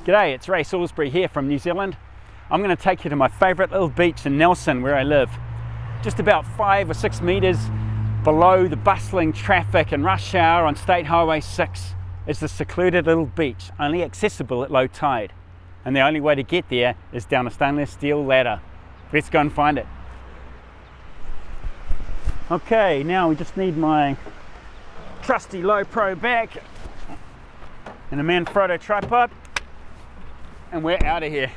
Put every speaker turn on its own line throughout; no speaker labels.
G'day, it's Ray Salisbury here from New Zealand. I'm going to take you to my favourite little beach in Nelson where I live. Just about 5 or 6 metres below the bustling traffic and rush hour on State Highway 6 is the secluded little beach, only accessible at low tide. And the only way to get there is down a stainless steel ladder. Let's go and find it. Okay, now we just need my trusty low pro bag and a Manfrotto tripod, and we're out of here.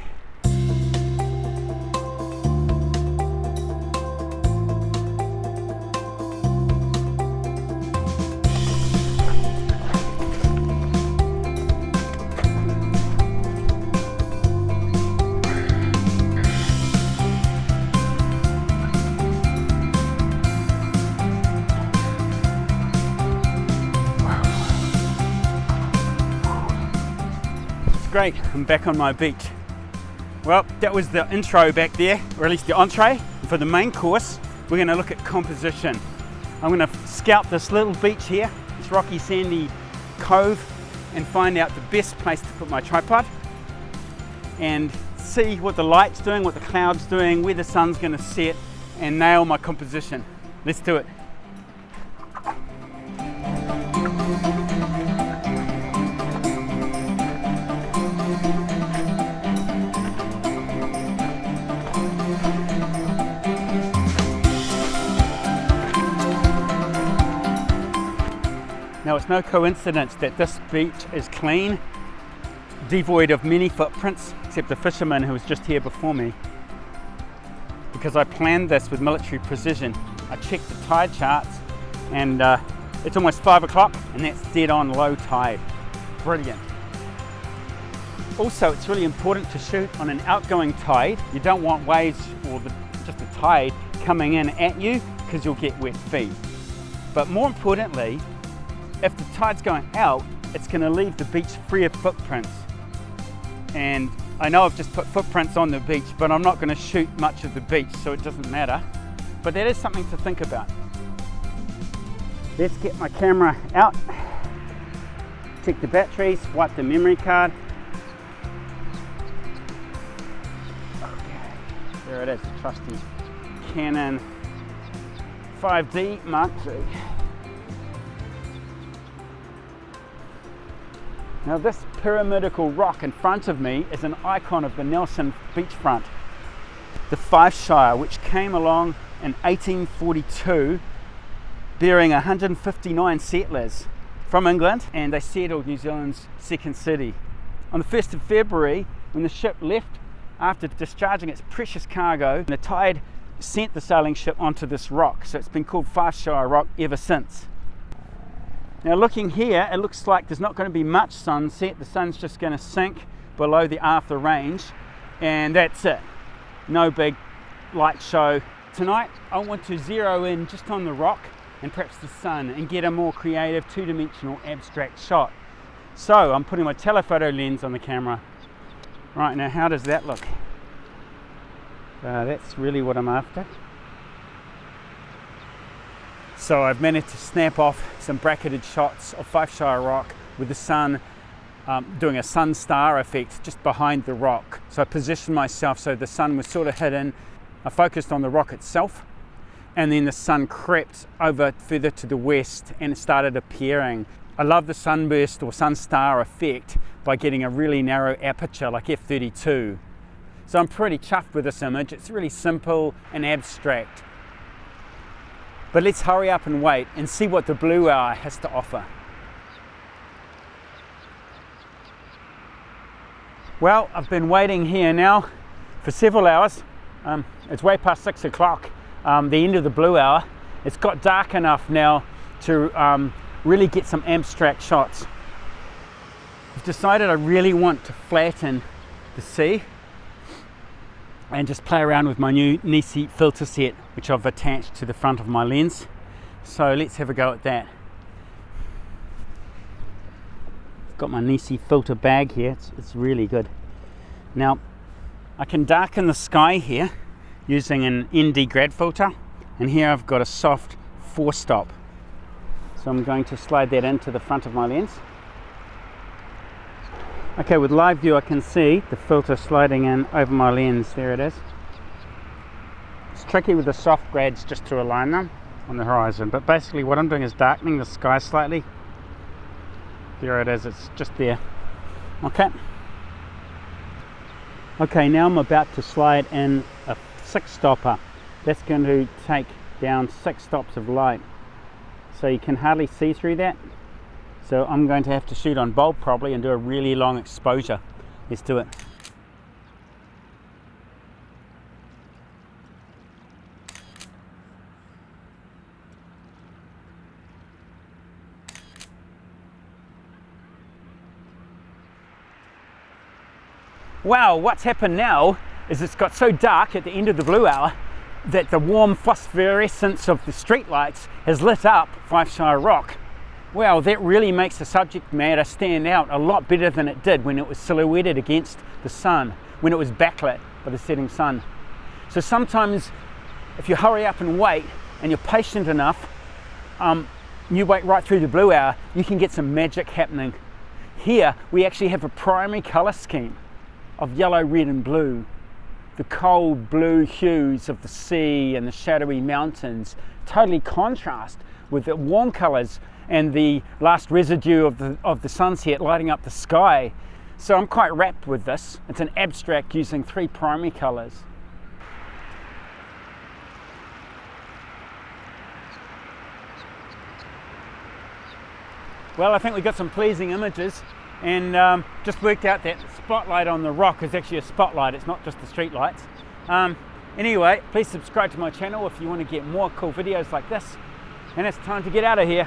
Great, I'm back on my beach. Well, that was the intro back there, or at least the entree. For the main course, we're going to look at composition. I'm going to scout this little beach here, this rocky sandy cove, and find out the best place to put my tripod and see what the light's doing, what the cloud's doing, where the sun's going to set, and nail my composition. Let's do it. Now, it's no coincidence that this beach is clean, devoid of many footprints, except the fisherman who was just here before me, because I planned this with military precision. I checked the tide charts, and it's almost 5 o'clock, and that's dead on low tide. Brilliant. Also, it's really important to shoot on an outgoing tide. You don't want waves or just the tide coming in at you, because you'll get wet feet. But more importantly, if the tide's going out, it's going to leave the beach free of footprints. And I know I've just put footprints on the beach, but I'm not going to shoot much of the beach, so it doesn't matter. But that is something to think about. Let's get my camera out, check the batteries, wipe the memory card. Okay, there it is, the trusty Canon 5D Mark III. Now, this pyramidical rock in front of me is an icon of the Nelson beachfront, the Fife Shire, which came along in 1842, bearing 159 settlers from England, and they settled New Zealand's second city. On the 1st of February, when the ship left after discharging its precious cargo, the tide sent the sailing ship onto this rock, so it's been called Fife Shire Rock ever since. Now, looking here, it looks like there's not going to be much sunset. The sun's just going to sink below the Arthur Range, and that's it. No big light show. Tonight, I want to zero in just on the rock and perhaps the sun and get a more creative two-dimensional abstract shot. So I'm putting my telephoto lens on the camera. Right, now how does that look? That's really what I'm after. So I've managed to snap off some bracketed shots of Fife Shire Rock with the sun doing a sun star effect just behind the rock. So I positioned myself so the sun was sort of hidden. I focused on the rock itself, and then the sun crept over further to the west and it started appearing. I love the sunburst or sun star effect by getting a really narrow aperture like f/32. So I'm pretty chuffed with this image. It's really simple and abstract. But let's hurry up and wait and see what the blue hour has to offer. Well, I've been waiting here now for several hours. It's way past 6 o'clock, the end of the blue hour. It's got dark enough now to really get some abstract shots. I've decided I really want to flatten the sea and just play around with my new NiSi filter set, which I've attached to the front of my lens. So let's have a go at that. I've got my NiSi filter bag here, it's really good. Now, I can darken the sky here using an ND Grad filter, and here I've got a soft 4-stop. So I'm going to slide that into the front of my lens. Okay, with live view I can see the filter sliding in over my lens. There it is. It's tricky with the soft grads just to align them on the horizon, but basically what I'm doing is darkening the sky slightly. There it is, it's just there. Okay. Okay, now I'm about to slide in a 6-stopper. That's going to take down 6 stops of light. So you can hardly see through that. So I'm going to have to shoot on bulb probably and do a really long exposure. Let's do it. Wow, what's happened now is it's got so dark at the end of the blue hour that the warm phosphorescence of the street lights has lit up Five Shire Rock. Wow, that really makes the subject matter stand out a lot better than it did when it was silhouetted against the sun, when it was backlit by the setting sun. So sometimes if you hurry up and wait and you're patient enough, you wait right through the blue hour, you can get some magic happening. Here we actually have a primary color scheme of yellow, red and blue. The cold blue hues of the sea and the shadowy mountains totally contrast with the warm colors and the last residue of the sunset lighting up the sky. So I'm quite rapt with this. It's an abstract using 3 primary colors. Well, I think we got some pleasing images, and just worked out that spotlight on the rock is actually a spotlight, it's not just the street lights. Anyway, please subscribe to my channel if you want to get more cool videos like this, and it's time to get out of here.